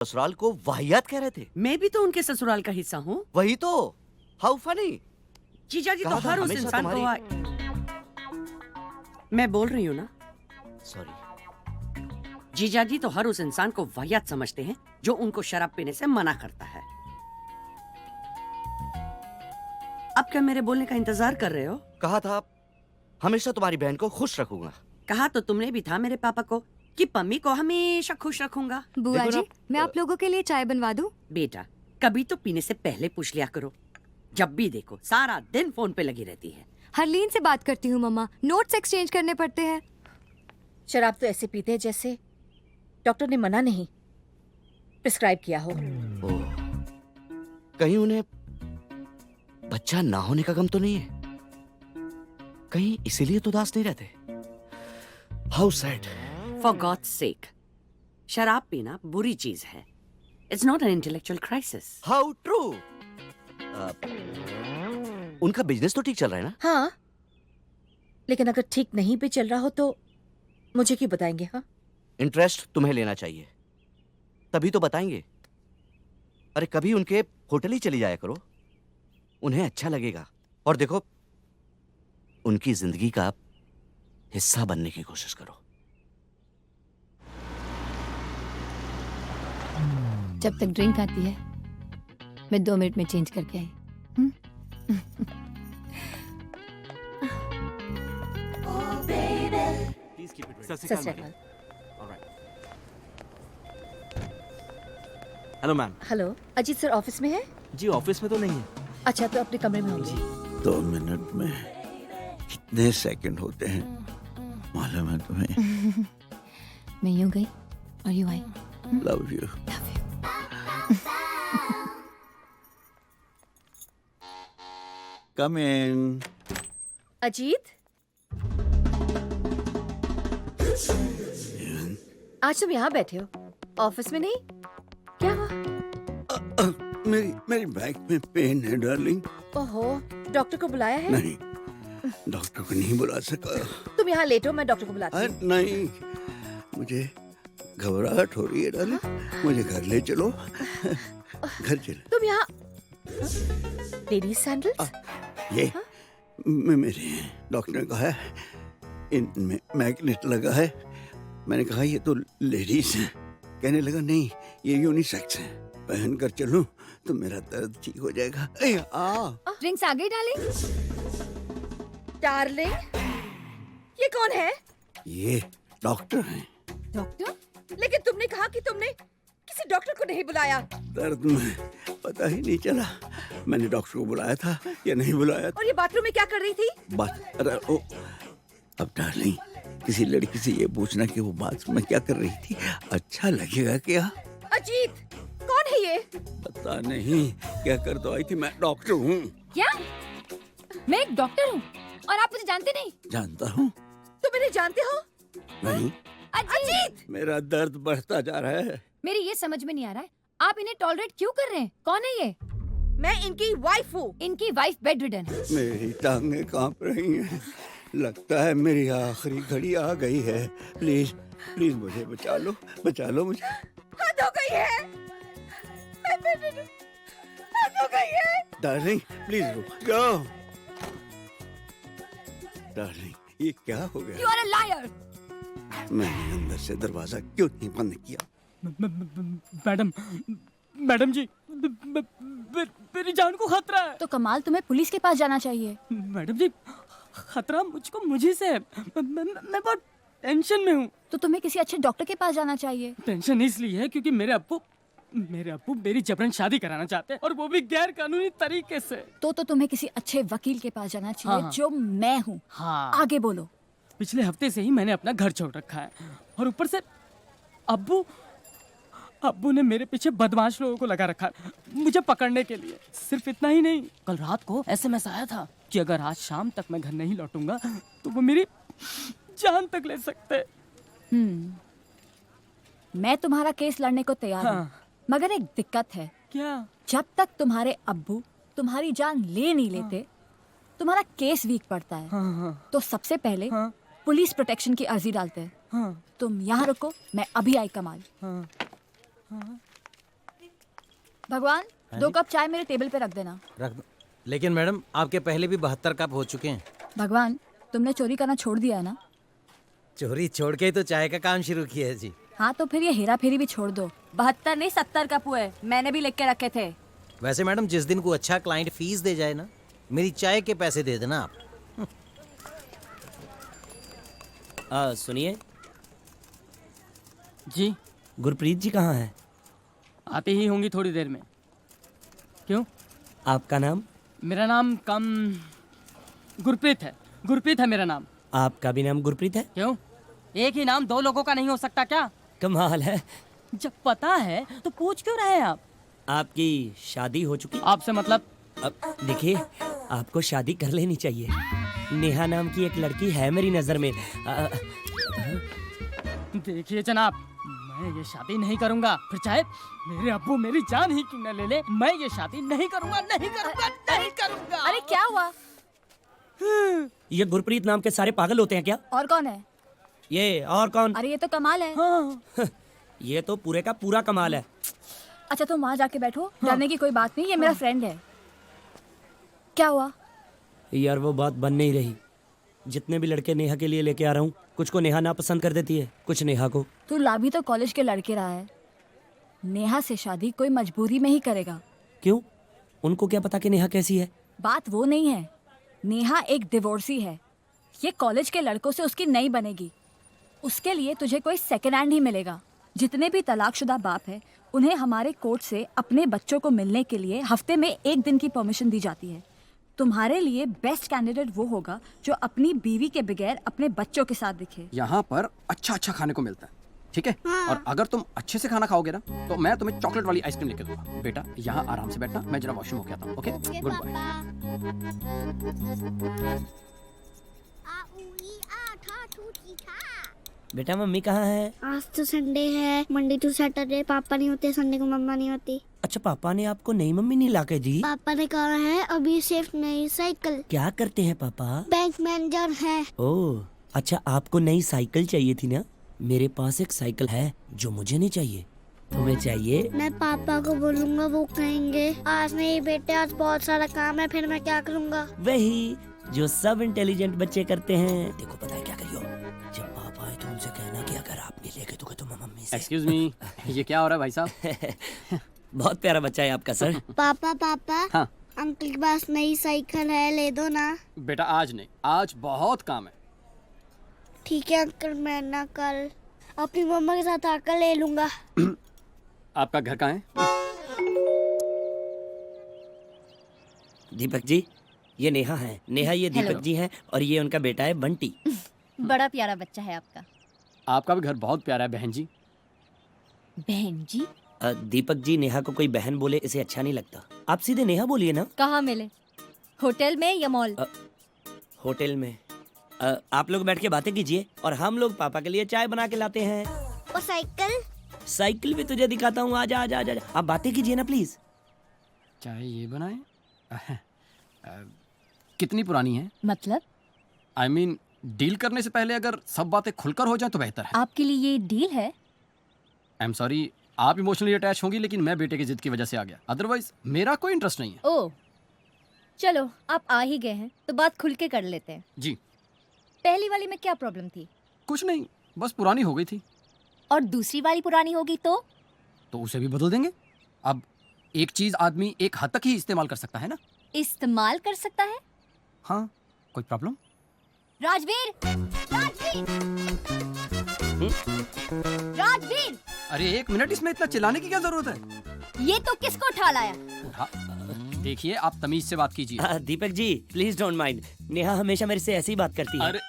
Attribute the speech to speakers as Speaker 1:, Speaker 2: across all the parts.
Speaker 1: ससुराल को वाहियात कह रहे थे।
Speaker 2: मैं भी तो उनके ससुराल का हिस्सा हूँ।
Speaker 1: वही तो, हाउ फनी।
Speaker 2: जीजा जी तो
Speaker 1: कहा था
Speaker 2: हर उस
Speaker 1: हमेशा
Speaker 2: इंसान को मैं बोल रही हूँ ना,
Speaker 1: सॉरी।
Speaker 2: जीजा जी तो हर उस इंसान को वाहियात समझते हैं जो उनको शराब पीने से मना करता है। अब क्या मेरे बोलने का इंतजार कर रहे हो?
Speaker 1: कहा था हमेशा तुम्हारी बहन को खुश रखूंगा।
Speaker 2: कहा तो तुमने भी था मेरे पापा को कि पम्मी को हमेशा खुश रखूंगा।
Speaker 3: बुआ जी, मैं आप लोगों के लिए चाय बनवा दूं?
Speaker 2: बेटा, कभी तो पीने से पहले पूछ लिया करो। जब भी देखो सारा दिन फोन पे लगी रहती है।
Speaker 3: हरलीन से बात करती हूँ मम्मा, नोट्स एक्सचेंज करने पड़ते हैं।
Speaker 4: शराब तो ऐसे पीते हैं जैसे डॉक्टर ने मना नहीं प्रिस्क्राइब किया हो।
Speaker 1: ओह, कहीं उन्हें बच्चा ना होने का गम तो नहीं है? कहीं इसीलिए तो उदास नहीं रहते? How sad.
Speaker 2: फॉर गॉड्स सेक, शराब पीना बुरी चीज है। It's not an intellectual crisis.
Speaker 1: How true. उनका बिजनेस तो ठीक चल रहा है ना?
Speaker 4: हाँ, लेकिन अगर ठीक नहीं भी चल रहा हो तो मुझे क्यों बताएंगे? हाँ,
Speaker 1: इंटरेस्ट तुम्हें लेना चाहिए, तभी तो बताएंगे। अरे कभी उनके होटल ही चली जाया करो, उन्हें अच्छा लगेगा। और देखो, उनकी जिंदगी का हिस्सा बनने की कोशिश करो।
Speaker 5: जब तक ड्रिंक आती है मैं 2 मिनट में चेंज करके आई।
Speaker 4: सत श्री अकाल।
Speaker 6: Hello ma'am.
Speaker 4: Hello, Ajit sir office में है?
Speaker 6: जी ऑफिस में तो नहीं है।
Speaker 4: अच्छा, तो अपने कमरे में होंगे।
Speaker 7: 2 मिनट में कितने सेकंड होते हैं मालूम है तुम्हें?
Speaker 5: मैं यूं गई और यूं आई।
Speaker 7: Love you. Come in.
Speaker 4: Ajit, आज तुम यहाँ बैठे हो, ऑफिस में नहीं? क्या हुआ?
Speaker 7: मेरी बैक में पेन है डार्लिंग।
Speaker 4: ओहो, डॉक्टर को बुलाया है?
Speaker 7: नहीं, डॉक्टर को नहीं बुला सका।
Speaker 4: तुम यहाँ लेटो, मैं डॉक्टर को बुलाती हूँ।
Speaker 7: नहीं, मुझे घबराहट हो रही है डार्लिंग, मुझे घर ले चलो। घर चलो।
Speaker 4: तुम यहाँ लेडीज सैंडल्स?
Speaker 7: ये मेरे डॉक्टर ने कहा है इनमें मैग्नेट लगा है। मैंने कहा ये तो लेडीज है। कहने लगा नहीं, ये यूनिसेक्स है, पहन कर चलूं तो मेरा दर्द ठीक हो जाएगा।
Speaker 5: ड्रिंक्स आ गई डार्लिंग?
Speaker 4: डार्लिंग, ये कौन है?
Speaker 7: ये डॉक्टर हैं।
Speaker 5: डॉक्टर?
Speaker 4: लेकिन तुमने कहा कि तुमने किसी डॉक्टर को नहीं बुलाया।
Speaker 7: दर्द में पता ही नहीं चला मैंने डॉक्टर को बुलाया था या नहीं बुलाया था।
Speaker 4: और ये बाथरूम में क्या कर रही थी?
Speaker 7: बात अब डार्लिंग, किसी लड़की से ये पूछना कि वो बाथरूम में क्या कर रही थी अच्छा लगेगा क्या?
Speaker 4: अजीत, कौन है ये?
Speaker 7: पता नहीं क्या कर तो आई थी। मैं डॉक्टर हूँ।
Speaker 5: क्या? मैं एक डॉक्टर हूँ और आप मुझे जानते नहीं?
Speaker 7: जानता हूँ।
Speaker 4: तुम इन्हें जानते हो?
Speaker 7: नहीं।
Speaker 5: अजीत!
Speaker 7: मेरा दर्द बढ़ता जा रहा है।
Speaker 5: मेरी ये समझ में नहीं आ रहा है, आप इन्हें टॉलरेट क्यों कर रहे हैं? कौन है ये?
Speaker 4: मैं इनकी वाइफ हूँ।
Speaker 5: इनकी वाइफ बेड रिडन है।
Speaker 7: मेरी टांगें कांप रही हैं। लगता है मेरी आखिरी घड़ी आ गई है। प्लीज प्लीज मुझे बचा लो मुझे।
Speaker 4: हद हो गई है। हद हो गई है।
Speaker 7: डार्लिंग प्लीज रुक जाओ। डार्लिंग, ये क्या हो गया?
Speaker 5: You are a liar!
Speaker 7: मैंने अंदर से दरवाजा क्यों नहीं बंद किया?
Speaker 6: मैडम जी, मेरी जान को खतरा है।
Speaker 5: तो कमाल, तुम्हें पुलिस के पास जाना चाहिए।
Speaker 6: मैडम जी, खतरा मुझे से है। मैं बहुत टेंशन में हूँ।
Speaker 5: तो तुम्हें किसी अच्छे डॉक्टर के पास जाना चाहिए।
Speaker 6: टेंशन इसलिए है क्योंकि मेरे अब्बू मेरी जबरन शादी कराना चाहते हैं और वो भी गैर कानूनी तरीके से।
Speaker 5: तो तुम्हें किसी अच्छे वकील के पास जाना चाहिए।
Speaker 6: हाँ।
Speaker 5: जो मैं हूँ।
Speaker 6: हाँ।
Speaker 5: आगे बोलो।
Speaker 6: पिछले हफ्ते से ही मैंने अपना घर छोड़ रखा है और ऊपर से अब्बू ने मेरे पीछे बदमाश लोगों को लगा रखा है मुझे पकड़ने के लिए। सिर्फ इतना ही नहीं, कल रात को एसएमएस आया था कि अगर आज शाम तक मैं घर नहीं लौटूंगा तो वो मेरी जान तक ले सकते।
Speaker 5: मैं तुम्हारा केस लड़ने को तैयार हूँ।
Speaker 6: हाँ।
Speaker 5: मगर एक दिक्कत है।
Speaker 6: क्या?
Speaker 5: जब तक तुम्हारे अब्बू तुम्हारी जान ले नहीं लेते, तुम्हारा केस वीक पड़ता है।
Speaker 6: हाँ।
Speaker 5: तो सबसे पहले पुलिस प्रोटेक्शन की अर्जी डालते हैं।
Speaker 6: हाँ।
Speaker 5: तुम यहाँ रुको, मैं अभी आई कमाल।
Speaker 6: हाँ। हाँ।
Speaker 5: भगवान, 2 कप चाय मेरे टेबल पे रख देना।
Speaker 8: रख दो। लेकिन मैडम आपके पहले भी 72 कप हो चुके हैं।
Speaker 5: भगवान, तुमने चोरी करना छोड़ दिया है ना?
Speaker 8: चोरी छोड़ के ही तो चाय का काम शुरू किया है जी।
Speaker 5: हाँ तो फिर ये हेरा फेरी भी छोड़ दो। 72 नहीं 70 कप हुए, मैंने भी लिख के रखे थे।
Speaker 8: वैसे मैडम जिस दिन को अच्छा क्लाइंट फीस दे जाए ना, मेरी चाय के पैसे दे देना आप।
Speaker 9: सुनिए,
Speaker 6: जी
Speaker 9: गुरप्रीत जी कहाँ हैं?
Speaker 6: आती ही होंगी थोड़ी देर में। क्यों?
Speaker 9: आपका नाम?
Speaker 6: मेरा नाम गुरप्रीत है। गुरप्रीत है मेरा नाम।
Speaker 9: आपका भी नाम गुरप्रीत है?
Speaker 6: क्यों? एक ही नाम 2 लोगों का नहीं हो सकता क्या?
Speaker 9: कमाल है।
Speaker 6: जब पता है तो पूछ क्यों रहे हैं आप?
Speaker 9: आपकी शादी हो चुकी?
Speaker 6: आपसे मतलब?
Speaker 9: अब देखिए, आपको शादी कर लेनी चाहिए। नेहा नाम की एक लड़की है मेरी नजर में।
Speaker 6: देखिए जनाब, मैं ये शादी नहीं करूंगा, फिर चाहे मेरे अब्बू मेरी जान ही क्यों न ले ले, मैं ये शादी नहीं करूंगा, नहीं करूंगा, नहीं करूंगा।
Speaker 5: अरे क्या हुआ?
Speaker 9: ये गुरप्रीत नाम के सारे पागल होते हैं क्या?
Speaker 5: और कौन है?
Speaker 9: ये और कौन?
Speaker 5: अरे ये तो कमाल है।
Speaker 6: हाँ।
Speaker 9: ये तो पूरे का पूरा कमाल है।
Speaker 5: अच्छा तुम वहाँ जाके बैठो, डरने की कोई बात नहीं, ये मेरा फ्रेंड है। क्या हुआ?
Speaker 9: यार वो बात बन नहीं रही। जितने भी लड़के नेहा के लिए लेके आ रहा हूँ, कुछ को नेहा ना पसंद कर देती है, कुछ नेहा को।
Speaker 5: तू ला भी तो कॉलेज के लड़के रहा है। नेहा से शादी कोई मजबूरी में ही करेगा।
Speaker 9: क्यों? उनको क्या पता कि नेहा कैसी है?
Speaker 5: बात वो नहीं है, नेहा एक डिवोर्सी है। ये कॉलेज के लड़कों से उसकी नहीं बनेगी। उसके लिए तुझे कोई सेकेंड हैंड ही मिलेगा। जितने भी तलाकशुदा बाप है, उन्हें हमारे कोर्ट से अपने बच्चों को मिलने के लिए हफ्ते में 1 दिन की परमिशन दी जाती है। तुम्हारे लिए बेस्ट कैंडिडेट वो होगा जो अपनी बीवी के बगैर अपने बच्चों के साथ दिखे।
Speaker 10: यहाँ पर अच्छा अच्छा खाने को मिलता है, ठीक है? और अगर तुम अच्छे से खाना खाओगे ना, तो मैं तुम्हें चॉकलेट वाली आइसक्रीम लेके दूंगा। बेटा यहाँ आराम से बैठना, मैं जरा वॉशरूम होके आता हूँ। Okay, good bye.
Speaker 9: बेटा मम्मी कहाँ है?
Speaker 11: आज तो संडे है, मंडे टू सैटरडे पापा नहीं होते, संडे को मम्मा नहीं होती।
Speaker 9: अच्छा, पापा ने आपको नई मम्मी नहीं लाके दी?
Speaker 11: पापा ने कहा है अभी सिर्फ नई साइकिल।
Speaker 9: क्या करते हैं पापा?
Speaker 11: बैंक मैनेजर है।
Speaker 9: ओह अच्छा, आपको नई साइकिल चाहिए थी ना? मेरे पास एक साइकिल है जो मुझे नहीं चाहिए, तुम्हें चाहिए।
Speaker 11: मैं पापा को बोलूँगा, वो कहेंगे आज नहीं बेटे, आज बहुत सारा काम है, फिर मैं क्या करूँगा?
Speaker 9: वही जो सब इंटेलिजेंट बच्चे करते हैं। देखो पता है क्या करियो, जब पापा आए तो उनसे कहना कि अगर आप नहीं लेके दोगे तो मैं मम्मी से।
Speaker 10: एक्सक्यूज मी, ये क्या हो रहा है भाई साहब?
Speaker 9: बहुत प्यारा बच्चा है आपका सर।
Speaker 11: पापा पापा,
Speaker 10: हाँ
Speaker 11: अंकल के पास नई साइकिल है, ले दो ना।
Speaker 10: बेटा आज नहीं, आज बहुत काम है।
Speaker 11: ठीक है अंकल, मैं ना कल अपनी मम्मा के साथ आकर ले लूंगा।
Speaker 10: आपका घर कहाँ है?
Speaker 9: दीपक जी, ये नेहा है। नेहा ये दीपक जी हैं और ये उनका बेटा है बंटी।
Speaker 4: बड़ा प्यारा बच्चा है आपका।
Speaker 10: आपका भी घर बहुत प्यारा है बहन जी।
Speaker 4: बहन जी?
Speaker 9: दीपक जी, नेहा को कोई बहन बोले इसे अच्छा नहीं लगता। आप सीधे नेहा बोलिए ना।
Speaker 4: कहाँ मिले, होटल में या मॉल?
Speaker 9: होटल में। आप लोग बैठ के बातें कीजिए और हम लोग पापा के लिए चाय बना के लाते हैं।
Speaker 11: और साइकिल?
Speaker 9: साइकिल भी तुझे दिखाता हूँ, आजा आजा आजा। आप बातें कीजिए ना प्लीज।
Speaker 10: चाय ये बनाए? कितनी पुरानी है?
Speaker 4: मतलब?
Speaker 10: I mean, डील करने से पहले अगर सब बातें खुलकर हो जाए तो बेहतर है।
Speaker 4: आपके लिए ये डील है?
Speaker 10: आई एम सॉरी, आप इमोशनली अटैच होंगी, लेकिन मैं बेटे की जिद की वजह से आ गया। अदरवाइज मेरा कोई इंटरेस्ट नहीं है।
Speaker 4: ओह चलो, आप आ ही गए हैं तो बात खुल के कर लेते हैं।
Speaker 10: जी।
Speaker 4: पहली वाली में क्या प्रॉब्लम थी?
Speaker 10: कुछ नहीं, बस पुरानी हो गई थी।
Speaker 4: और दूसरी वाली पुरानी होगी तो
Speaker 10: उसे भी बदल देंगे। अब एक चीज आदमी एक हद तक ही इस्तेमाल कर सकता है ना।
Speaker 4: इस्तेमाल कर सकता है?
Speaker 10: हाँ, कोई प्रॉब्लम?
Speaker 4: राजवीर! राजवीर! राजवीर!
Speaker 10: अरे 1 मिनट, इसमें इतना चिल्लाने की क्या जरूरत है?
Speaker 4: ये तो किसको उठा लाया?
Speaker 10: देखिए, आप तमीज से बात कीजिए।
Speaker 9: Deepak ji please don't mind, Neha हमेशा मेरे से ऐसी ही बात करती है।
Speaker 10: अरे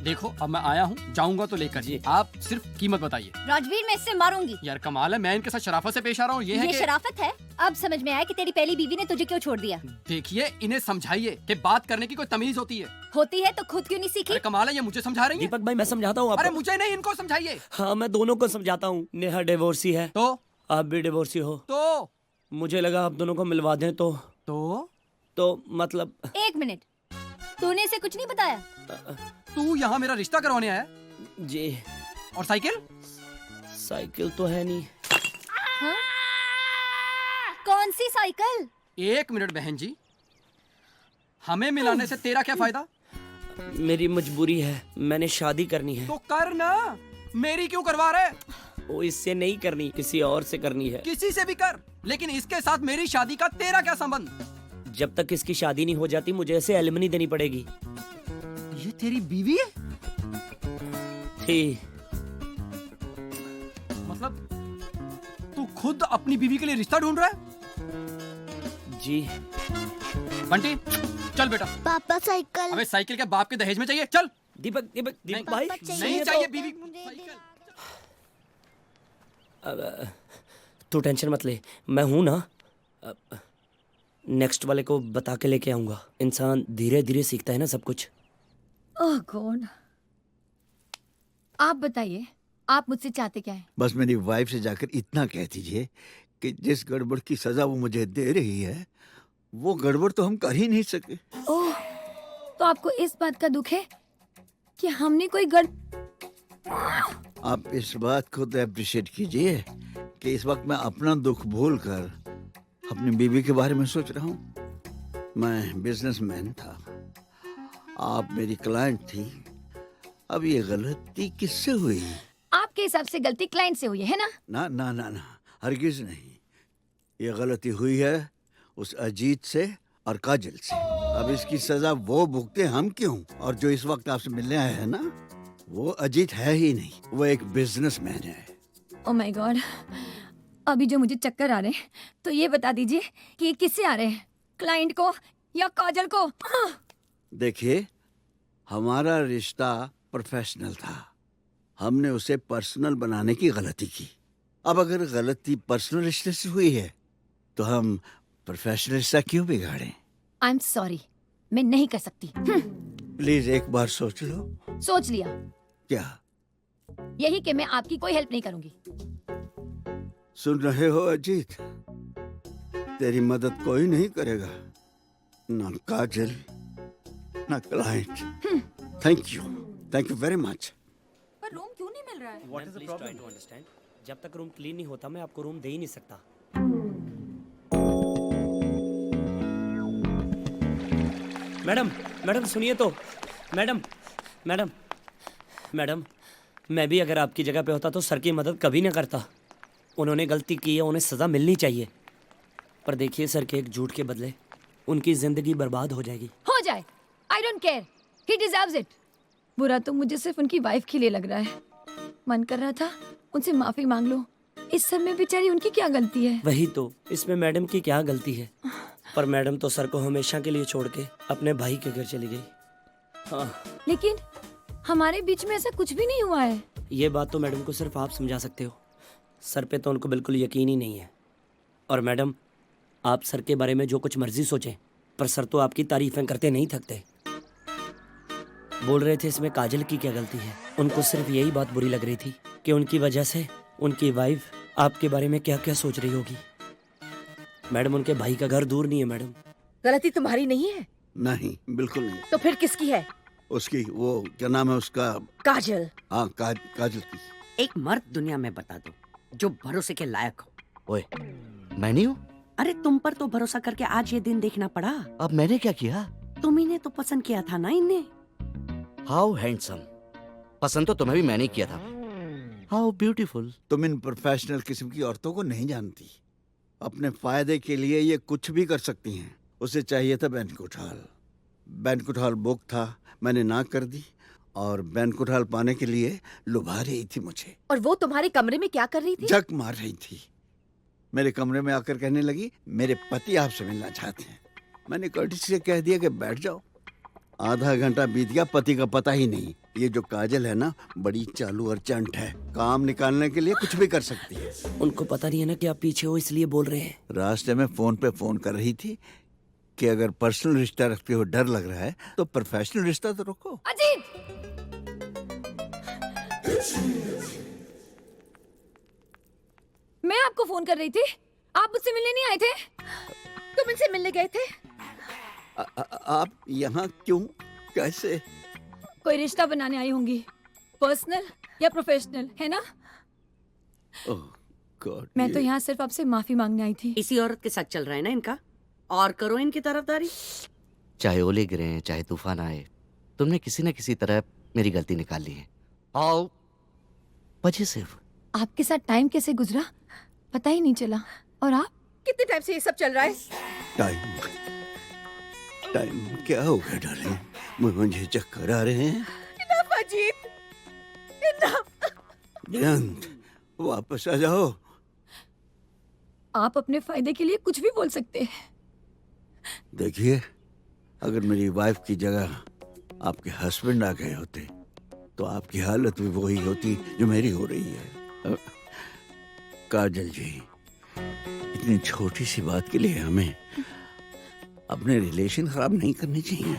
Speaker 10: देखो, अब मैं आया हूँ, जाऊंगा तो लेकर जी। आप सिर्फ कीमत बताइए।
Speaker 4: राजवीर, मैं इससे मारूंगी।
Speaker 10: यार कमाल है, मैं इनके साथ शराफत से पेश आ रहा हूँ। ये
Speaker 4: शराफत है? अब समझ में आया कि तेरी पहली बीवी ने तुझे क्यों छोड़ दिया।
Speaker 10: देखिए, इन्हें समझाइए कि बात करने की कोई तमीज होती है।
Speaker 4: होती है तो खुद क्यों नहीं सीखी?
Speaker 10: अरे कमाल है, ये मुझे समझा रही है।
Speaker 9: दीपक भाई मैं समझाता हूँ आपको।
Speaker 10: अरे मुझे नहीं, इनको समझाइए।
Speaker 9: हाँ मैं दोनों को समझाता हूँ। नेहा डिवोर्सी है
Speaker 10: तो
Speaker 9: आप भी डिवोर्सी हो,
Speaker 10: तो
Speaker 9: मुझे लगा आप दोनों को मिलवा दें तो मतलब।
Speaker 4: 1 मिनट, तूने इसे कुछ नहीं बताया?
Speaker 10: तू यहाँ मेरा रिश्ता करवाने आया?
Speaker 9: जी।
Speaker 10: और साइकिल?
Speaker 9: साइकिल तो है नहीं।
Speaker 4: हाँ?
Speaker 3: सी साइकिल।
Speaker 10: 1 मिनट बहन जी, हमें मिलाने से तेरा क्या फायदा?
Speaker 9: मेरी मजबूरी है, मैंने शादी करनी है।
Speaker 10: तो कर ना, मेरी क्यों करवा रहे?
Speaker 9: वो इससे नहीं करनी, किसी और से करनी है।
Speaker 10: किसी से भी कर, लेकिन इसके साथ मेरी शादी का तेरा क्या संबंध?
Speaker 9: जब तक इसकी शादी नहीं हो जाती मुझे ऐसे एलिमनी देनी पड़ेगी।
Speaker 10: ये तेरी बीवी है?
Speaker 9: थी।
Speaker 10: मतलब तू खुद अपनी बीवी के लिए रिश्ता ढूंढ रहा है?
Speaker 9: जी।
Speaker 10: बंटी चल बेटा।
Speaker 11: पापा साइकिल।
Speaker 10: हमें साइकिल के बाप के दहेज में चाहिए, चल।
Speaker 9: दीपक दीपक दीपक भाई,
Speaker 10: नहीं चाहिए बीवी साइकिल।
Speaker 9: तू टेंशन मत ले, मैं हूं ना। नेक्स्ट वाले को बता के लेके आऊंगा। इंसान धीरे धीरे सीखता है ना सब कुछ।
Speaker 5: ओह गॉड। आप बताइए, आप मुझसे चाहते क्या है?
Speaker 7: बस मेरी वाइफ से जाकर इतना कह दीजिए कि जिस गड़बड़ की सजा वो मुझे दे रही है वो गड़बड़ तो हम कर ही नहीं सके।
Speaker 5: ओह, तो आपको इस बात का दुख है कि हमने कोई
Speaker 7: आप इस बात को तो अप्रिशिएट कीजिए कि इस वक्त मैं अपना दुख भूलकर अपनी बीवी के बारे में सोच रहा हूँ। मैं बिजनेसमैन था, आप मेरी क्लाइंट थी। अब ये गलती किससे हुई?
Speaker 5: आपके हिसाब से गलती क्लाइंट से हुई है ना?
Speaker 7: ना ना ना ना, हरगिज नहीं। ये गलती हुई है उस अजीत से और काजल से। अब इसकी सजा वो भुगते, हम क्यों? और जो इस वक्त आपसे मिलने आया है ना, वो अजीत है ही नहीं, वो एक बिजनेसमैन है।
Speaker 5: ओह माय गॉड, अभी जो मुझे चक्कर आ रहे हैं, तो ये बता दीजिए कि ये किससे आ रहे हैं, क्लाइंट को या काजल को?
Speaker 7: देखिए, हमारा रिश्ता प्रोफेशनल था, हमने उसे पर्सनल बनाने की गलती की। अब अगर गलती पर्सनल रिश्ते से हुई है तो हम प्रोफेशनल रिश्ता क्यों बिगाड़ें?
Speaker 5: आई एम सॉरी, मैं नहीं कर सकती।
Speaker 7: प्लीज एक बार सोच लो।
Speaker 5: सोच लिया।
Speaker 7: क्या?
Speaker 5: यही कि मैं आपकी कोई हेल्प नहीं करूंगी।
Speaker 7: सुन रहे हो अजीत, तेरी मदद कोई नहीं करेगा, ना काजल ना client. Thank you very much.
Speaker 3: पर रूम क्यों नहीं मिल रहा है?
Speaker 9: What is the problem? Try to understand. जब तक रूम क्लीन नहीं होता मैं आपको रूम दे ही नहीं सकता। मैडम मैडम सुनिए तो। मैडम मैडम मैडम, मैं भी अगर आपकी जगह पे होता तो सर की मदद कभी ना करता। उन्होंने गलती की है, उन्हें सज़ा मिलनी चाहिए। पर देखिए सर के एक झूठ के बदले उनकी जिंदगी बर्बाद हो जाएगी।
Speaker 5: हो जाए, I don't care, he deserves it. बुरा तो मुझे सिर्फ उनकी वाइफ के लिए लग रहा है। मन कर रहा था उनसे माफी मांग लो। इस सब में बेचारी उनकी क्या गलती है?
Speaker 9: वही तो, इसमें मैडम की क्या गलती है? पर मैडम तो सर को हमेशा के लिए छोड़ के अपने भाई के घर चली गई। हाँ,
Speaker 5: लेकिन हमारे बीच में ऐसा कुछ भी नहीं हुआ है।
Speaker 9: ये बात तो मैडम को सिर्फ आप समझा सकते हो। सर पे तो उनको बिल्कुल यकीन ही नहीं है। और मैडम, आप सर के बारे में जो कुछ मर्जी सोचें, पर सर तो आपकी तारीफें करते नहीं थकते। बोल रहे थे इसमें काजल की क्या गलती है। उनको सिर्फ यही बात बुरी लग रही थी कि उनकी वजह से उनकी वाइफ आपके बारे में क्या क्या सोच रही होगी। मैडम, उनके भाई का घर दूर नहीं है मैडम।
Speaker 4: गलती तुम्हारी नहीं है?
Speaker 7: नहीं, बिल्कुल नहीं।
Speaker 4: तो फिर किसकी है?
Speaker 7: उसकी, वो क्या नाम है उसका?
Speaker 4: काजल।
Speaker 7: हाँ, काजल की।
Speaker 2: एक मर्द दुनिया में बता दो जो भरोसे के लायक हो।
Speaker 1: ओए, मैं नहीं हूँ?
Speaker 2: अरे तुम पर तो भरोसा करके आज ये दिन देखना पड़ा।
Speaker 1: अब मैंने क्या किया?
Speaker 2: तुम इन्हें तो पसंद किया था ना इन्हें।
Speaker 1: How handsome. पसंद तो तुम्हें भी मैंने किया था। How beautiful.
Speaker 7: तुम इन प्रोफेशनल किस्म की औरतों को नहीं जानती। अपने फायदे के लिए ये कुछ भी कर सकती हैं। उसे चाहिए था banquet hall. Banquet hall book था, मैंने ना कर दी और बैंक्वेट हॉल पाने के लिए लुभा रही थी मुझे।
Speaker 4: और वो तुम्हारे कमरे में क्या कर रही थी?
Speaker 7: जक मार रही थी। मेरे कमरे में आकर कहने लगी, मेरे पति आपसे मिलना चाहते हैं। मैंने कर्टिसी से कह दिया कि बैठ जाओ। आधा घंटा बीत गया, पति का पता ही नहीं। ये जो काजल है ना, बड़ी चालू और चंट है। काम निकालने के लिए कुछ भी कर सकती है।
Speaker 9: उनको पता नहीं है ना कि आप पीछे हो, इसलिए बोल रहे हैं।
Speaker 7: रास्ते में फोन पे फोन कर रही थी कि अगर पर्सनल रिश्ता रखते हो डर लग रहा है तो प्रोफेशनल रिश्ता तो रखो।
Speaker 5: अजीत! मैं आपको फोन कर रही थी, आप मुझसे मिलने नहीं आए थे?
Speaker 4: तुम इनसे मिलने गए थे?
Speaker 7: आप यहाँ क्यों, कैसे?
Speaker 5: कोई रिश्ता बनाने आई होंगी, पर्सनल या प्रोफेशनल, है ना?
Speaker 7: ओह, गॉड,
Speaker 5: मैं तो यहाँ सिर्फ आपसे माफी मांगने आई थी।
Speaker 2: इसी औरत के साथ चल रहा है ना इनका, और करो इनकी तरफदारी।
Speaker 1: चाहे ओले गिरे चाहे तूफान आए, तुमने किसी न किसी तरह मेरी गलती निकाल ली है। आओ वजह सिर्फ
Speaker 5: आपके साथ टाइम कैसे गुजरा पता ही नहीं चला। और आप?
Speaker 4: कितने टाइम से ये सब चल रहा है?
Speaker 7: टाइम टाइम क्या हो गया डार्लिंग? मुझे चक्कर आ रहे हैं।
Speaker 4: Enough Ajit, enough.
Speaker 7: बेअंत, वापस आ जाओ।
Speaker 5: आप अपने फायदे के लिए कुछ भी बोल सकते हैं।
Speaker 7: देखिए, अगर मेरी वाइफ की जगह आपके हस्बैंड आ गए होते तो आपकी हालत भी वही होती जो मेरी हो रही है। काजल जी, इतनी छोटी सी बात के लिए हमें अपने रिलेशन खराब नहीं करने चाहिए।